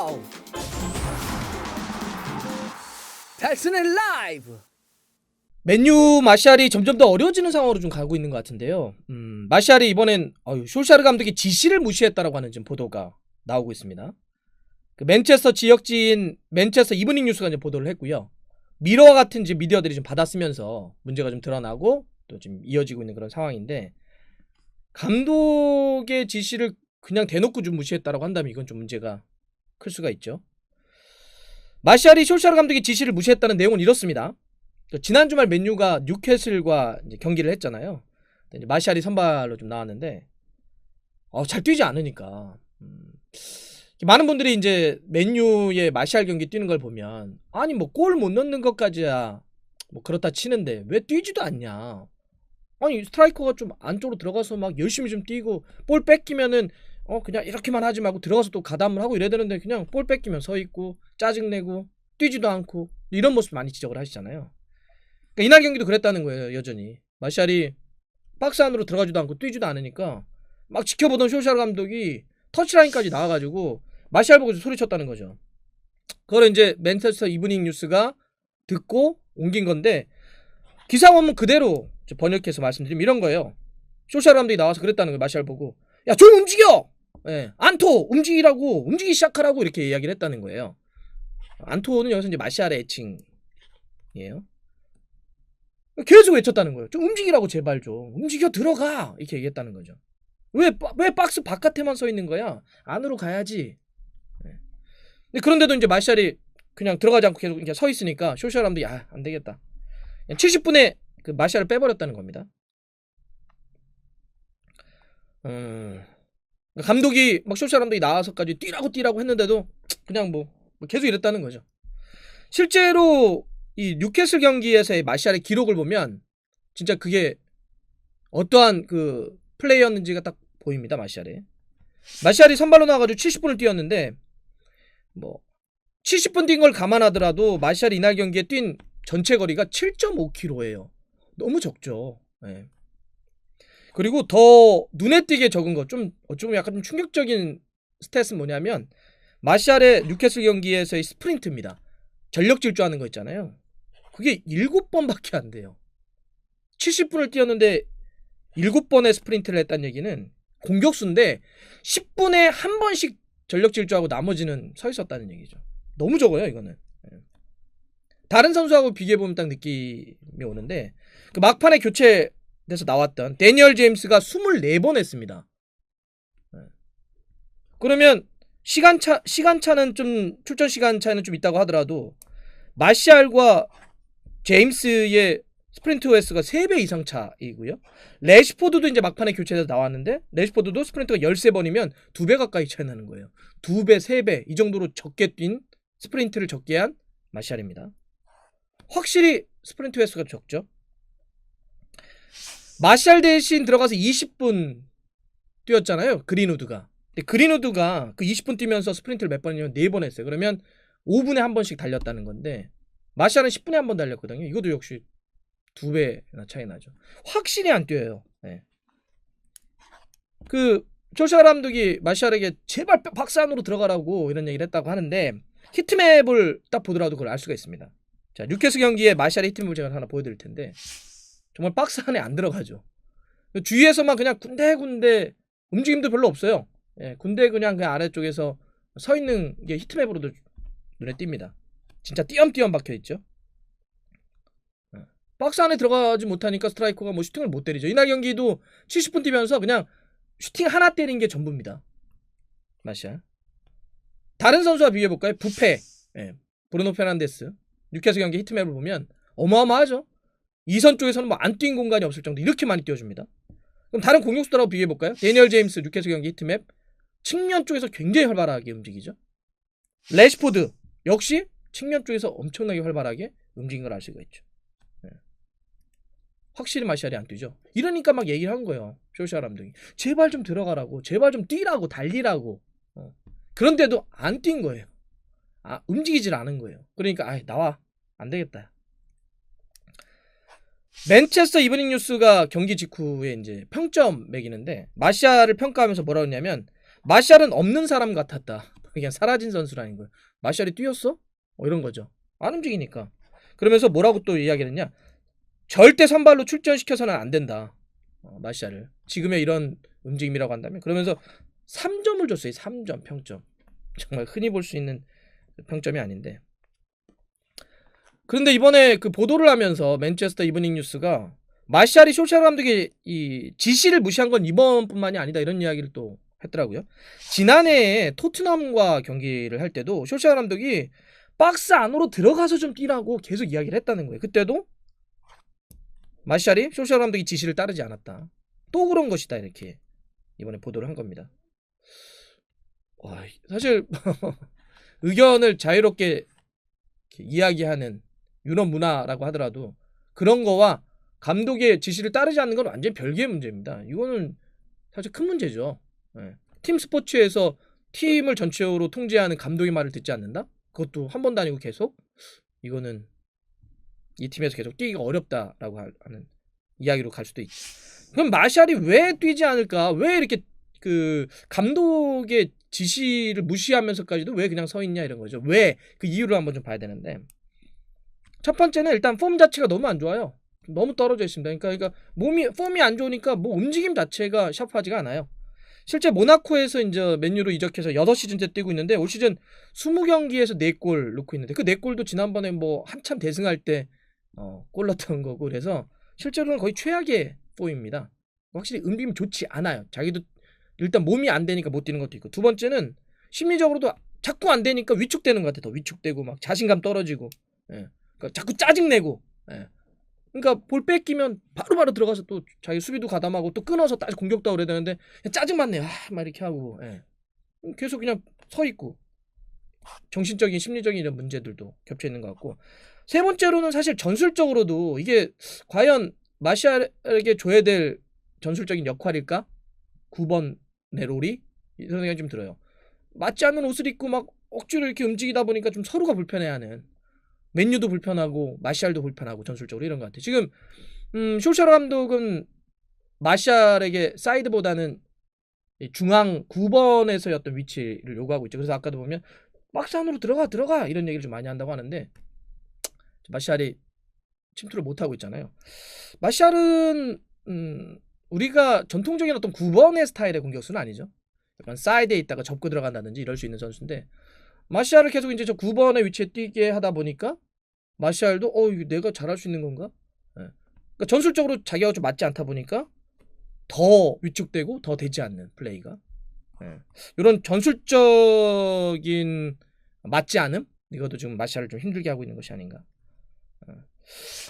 고! 달슨의 라이브! 맨유 마샬이 점점 더 어려워지는 상황으로 좀 가고 있는 것 같은데요. 마샬이 이번엔 솔샤르 감독이 지시를 무시했다라고 하는 지금 보도가 나오고 있습니다. 그 맨체스터 지역지인 맨체스터 이브닝 뉴스가 이제 보도를 했고요. 미러와 같은 지금 미디어들이 좀 받아쓰면서 문제가 좀 드러나고 또 지금 이어지고 있는 그런 상황인데, 감독의 지시를 그냥 대놓고 좀 무시했다라고 한다면 이건 좀 문제가 클 수가 있죠. 마샬이 솔샤르 감독의 지시를 무시했다는 내용은 이렇습니다. 지난 주말 맨유가 뉴캐슬과 이제 경기를 했잖아요. 이제 마샬이 선발로 좀 나왔는데 잘 뛰지 않으니까 많은 분들이 이제 맨유의 마샬 경기 뛰는 걸 보면, 아니 뭐 골 못 넣는 것까지야 뭐 그렇다 치는데 왜 뛰지도 않냐, 아니 스트라이커가 좀 안쪽으로 들어가서 막 열심히 좀 뛰고 볼 뺏기면은 그냥 이렇게만 하지 말고 들어가서 또 가담을 하고 이래야 되는데 그냥 볼 뺏기면 서 있고 짜증내고 뛰지도 않고 이런 모습 많이 지적을 하시잖아요. 그러니까 이날 경기도 그랬다는 거예요. 여전히 마샬이 박스 안으로 들어가지도 않고 뛰지도 않으니까 막 지켜보던 솔샤르 감독이 터치라인까지 나와가지고 마샬 보고 소리쳤다는 거죠. 그걸 이제 맨체스터 이브닝 뉴스가 듣고 옮긴 건데, 기사 원문 그대로 번역해서 말씀드리면 이런 거예요. 솔샤르 감독이 나와서 그랬다는 거예요. 마샬 보고 야 좀 움직여! 안토 움직이라고, 움직이기 시작하라고 이렇게 이야기를 했다는 거예요. 안토는 여기서 이제 마샬의 애칭이에요. 계속 외쳤다는 거예요. 좀 움직이라고, 제발 좀 움직여 들어가, 이렇게 얘기했다는 거죠. 왜 박스 바깥에만 서 있는 거야? 안으로 가야지. 근데 그런데도 이제 마샬이 그냥 들어가지 않고 계속 이렇게 서 있으니까 솔샤르 감독이 안 되겠다, 70분에 그 마샬을 빼버렸다는 겁니다. 감독이 막 솔샤르 감독이 나와서까지 뛰라고 했는데도 그냥 뭐 계속 이랬다는 거죠. 실제로 이 뉴캐슬 경기에서의 마샬의 기록을 보면 진짜 그게 어떠한 그 플레이였는지가 딱 보입니다. 마샬이 선발로 나와가지고 70분을 뛰었는데, 뭐 70분 뛴 걸 감안하더라도 마샬이 이날 경기에 뛴 전체 거리가 7.5km예요. 너무 적죠. 그리고 더 눈에 띄게 적은 거, 좀 어쩌면 약간 좀 충격적인 스탯은 뭐냐면 마샬의 뉴캐슬 경기에서의 스프린트입니다. 전력 질주하는 거 있잖아요. 그게 7번밖에 안 돼요. 70분을 뛰었는데 7번의 스프린트를 했다는 얘기는 공격수인데 10분에 한 번씩 전력 질주하고 나머지는 서 있었다는 얘기죠. 너무 적어요 이거는. 다른 선수하고 비교해보면 딱 느낌이 오는데, 그 막판에 교체돼서 나왔던 데니얼 제임스가 24번 했습니다. 그러면 시간차는 좀, 출전 시간차는 좀 있다고 하더라도 마샬과 제임스의 스프린트 횟수가 3배 이상 차이고요. 레시포드도 이제 막판에 교체돼서 나왔는데 레시포드도 스프린트가 13번이면 2배 가까이 차이 나는 거예요. 2배, 3배 이 정도로 적게 뛴, 스프린트를 적게 한 마샬입니다. 확실히 스프린트 횟수가 적죠. 마샬 대신 들어가서 20분 뛰었잖아요, 그린우드가. 근데 그린우드가 그 20분 뛰면서 스프린트를 몇 번이냐면 4번 했어요. 그러면 5분에 한 번씩 달렸다는 건데 마샬은 10분에 한 번 달렸거든요. 이것도 역시 2배나 차이 나죠. 확실히 안 뛰어요. 그 솔샤르 감독이 마샬에게 제발 박스 안으로 들어가라고 이런 얘기를 했다고 하는데, 히트맵을 딱 보더라도 그걸 알 수가 있습니다. 자, 뉴캐슬 경기에 마샬의 히트맵을 제가 하나 보여드릴 텐데 정말 박스 안에 안 들어가죠. 주위에서만 그냥 군데군데 움직임도 별로 없어요. 군데 그냥 아래쪽에서 서 있는 게 히트맵으로도 눈에 띕니다. 진짜 띄엄띄엄 박혀있죠. 박스 안에 들어가지 못하니까 스트라이커가 뭐 슈팅을 못 때리죠. 이날 경기도 70분 뛰면서 그냥 슈팅 하나 때린 게 전부입니다. 마샬. 다른 선수와 비교해볼까요? 부페, 브루노 페르난데스. 뉴캐슬 경기 히트맵을 보면 어마어마하죠. 2선 쪽에서는 뭐 안 뛴 공간이 없을 정도 이렇게 많이 띄워줍니다. 그럼 다른 공격수들하고 비교해볼까요? 데니얼 제임스 뉴캐슬 경기 히트맵 측면 쪽에서 굉장히 활발하게 움직이죠. 레시포드 역시 측면 쪽에서 엄청나게 활발하게 움직인 걸 알 수가 있죠. 확실히 마샬이 안 뛰죠. 이러니까 막 얘기를 한 거예요, 솔샤르 감독이. 제발 좀 들어가라고, 제발 좀 뛰라고, 달리라고. 그런데도 안 뛴 거예요. 움직이질 않은 거예요. 그러니까 나와, 안 되겠다. 맨체스터 이브닝 뉴스가 경기 직후에 이제 평점 매기는데 마샬을 평가하면서 뭐라고 했냐면, 마샬은 없는 사람 같았다. 그냥 사라진 선수라는 거예요. 마샬이 뛰었어? 이런 거죠. 안 움직이니까. 그러면서 뭐라고 또 이야기를 했냐? 절대 선발로 출전시켜서는 안 된다. 마샬을. 지금의 이런 움직임이라고 한다면. 그러면서 3점을 줬어요. 3점 평점. 정말 흔히 볼 수 있는 평점이 아닌데. 그런데 이번에 그 보도를 하면서 맨체스터 이브닝 뉴스가 마샬이 솔샤르 감독의 이 지시를 무시한 건 이번뿐만이 아니다 이런 이야기를 또 했더라고요. 지난해에 토트넘과 경기를 할 때도 솔샤르 감독이 박스 안으로 들어가서 좀 뛰라고 계속 이야기를 했다는 거예요. 그때도 마샬이 솔샤르 감독이 지시를 따르지 않았다. 또 그런 것이다 이렇게 이번에 보도를 한 겁니다. 사실 의견을 자유롭게 이야기하는 유럽 문화라고 하더라도 그런 거와 감독의 지시를 따르지 않는 건 완전 별개의 문제입니다. 이거는 사실 큰 문제죠. 팀 스포츠에서 팀을 전체적으로 통제하는 감독의 말을 듣지 않는다? 그것도 한 번도 아니고 계속? 이거는 이 팀에서 계속 뛰기가 어렵다라고 하는 이야기로 갈 수도 있죠. 그럼 마샬이 왜 뛰지 않을까? 왜 이렇게 그 감독의 지시를 무시하면서까지도 왜 그냥 서 있냐 이런 거죠. 왜? 그 이유를 한번 좀 봐야 되는데 첫 번째는 일단 폼 자체가 너무 안 좋아요. 너무 떨어져 있습니다. 그러니까 폼이 안 좋으니까 뭐 움직임 자체가 샤프하지가 않아요. 실제 모나코에서 이제 맨유로 이적해서 6시즌째 뛰고 있는데 올 시즌 20경기에서 4골 넣고 있는데 그 4골도 지난번에 뭐 한참 대승할 때 골 넣었던 거고 그래서 실제로는 거의 최악의 폼입니다. 확실히 움직임이 좋지 않아요. 자기도 일단 몸이 안 되니까 못 뛰는 것도 있고 두 번째는 심리적으로도 자꾸 안 되니까 위축되는 것 같아. 더 위축되고 막 자신감 떨어지고 그러니까 자꾸 짜증내고 그러니까 볼 뺏기면 바로바로 들어가서 또 자기 수비도 가담하고 또 끊어서 다시 공격도 하고 그래야 되는데 짜증만 내. 막 이렇게 하고 계속 그냥 서 있고 정신적인 심리적인 이런 문제들도 겹쳐 있는 것 같고 세 번째로는 사실 전술적으로도 이게 과연 마샬에게 줘야 될 전술적인 역할일까? 9번의 롤이 이런 생각이 좀 들어요. 맞지 않는 옷을 입고 막 억지로 이렇게 움직이다 보니까 좀 서로가 불편해하는 맨유도 불편하고 마샬도 불편하고 전술적으로 이런 것 같아요. 지금 솔샤르 감독은 마샬에게 사이드보다는 중앙 9번에서의 어떤 위치를 요구하고 있죠. 그래서 아까도 보면 박스 안으로 들어가 이런 얘기를 좀 많이 한다고 하는데 마샬이 침투를 못하고 있잖아요. 마샬은 우리가 전통적인 어떤 9번의 스타일의 공격수는 아니죠. 약간 사이드에 있다가 접고 들어간다든지 이럴 수 있는 선수인데 마샬을 계속 이제 저 9번의 위치에 뛰게 하다 보니까 마샬도 내가 잘할 수 있는 건가? 그러니까 전술적으로 자기가 좀 맞지 않다 보니까 더 위축되고 더 되지 않는 플레이가 이런 전술적인 맞지 않음 이것도 지금 마샬을 좀 힘들게 하고 있는 것이 아닌가.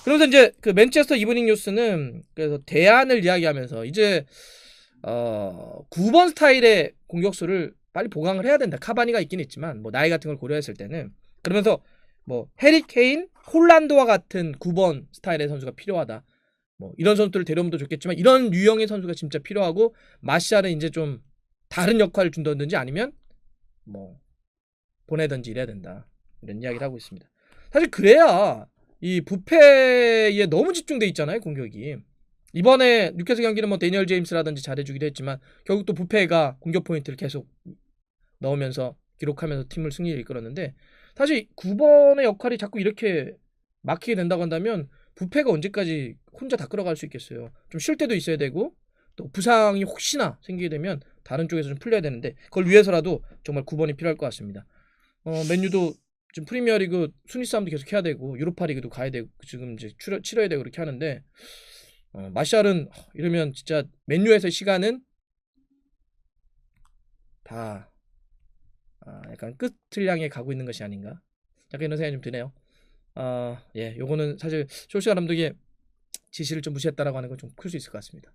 그러면서 이제 그 맨체스터 이브닝 뉴스는 그래서 대안을 이야기하면서 이제 9번 스타일의 공격수를 빨리 보강을 해야 된다. 카바니가 있긴 있지만 뭐 나이 같은 걸 고려했을 때는 그러면서 뭐 해리 케인, 홀란드와 같은 9번 스타일의 선수가 필요하다. 뭐 이런 선수들을 데려오면 더 좋겠지만 이런 유형의 선수가 진짜 필요하고 마샬은 이제 좀 다른 역할을 준다든지 아니면 뭐 보내든지 이래야 된다. 이런 이야기를 하고 있습니다. 사실 그래야 이 부패에 너무 집중돼 있잖아요, 공격이. 이번에 뉴캐슬 경기는 뭐 데니얼 제임스라든지 잘해주기도 했지만 결국 또 부패가 공격 포인트를 계속 넣으면서 기록하면서 팀을 승리를 이끌었는데 사실 9번의 역할이 자꾸 이렇게 막히게 된다고 한다면 부패가 언제까지 혼자 다 끌어갈 수 있겠어요. 좀 쉴 때도 있어야 되고 또 부상이 혹시나 생기게 되면 다른 쪽에서 좀 풀려야 되는데 그걸 위해서라도 정말 9번이 필요할 것 같습니다. 맨유도 지금 프리미어리그 순위 싸움도 계속 해야 되고 유로파리그도 가야 되고 지금 이제 치러야 되고 그렇게 하는데 마샬은 이러면 진짜 맨유에서의 시간은 다 약간 끝을 향해 가고 있는 것이 아닌가 약간 이런 생각이 좀 드네요. 요거는 사실 솔샤르 감독의 지시를 좀 무시했다라고 하는 건 좀 클 수 있을 것 같습니다.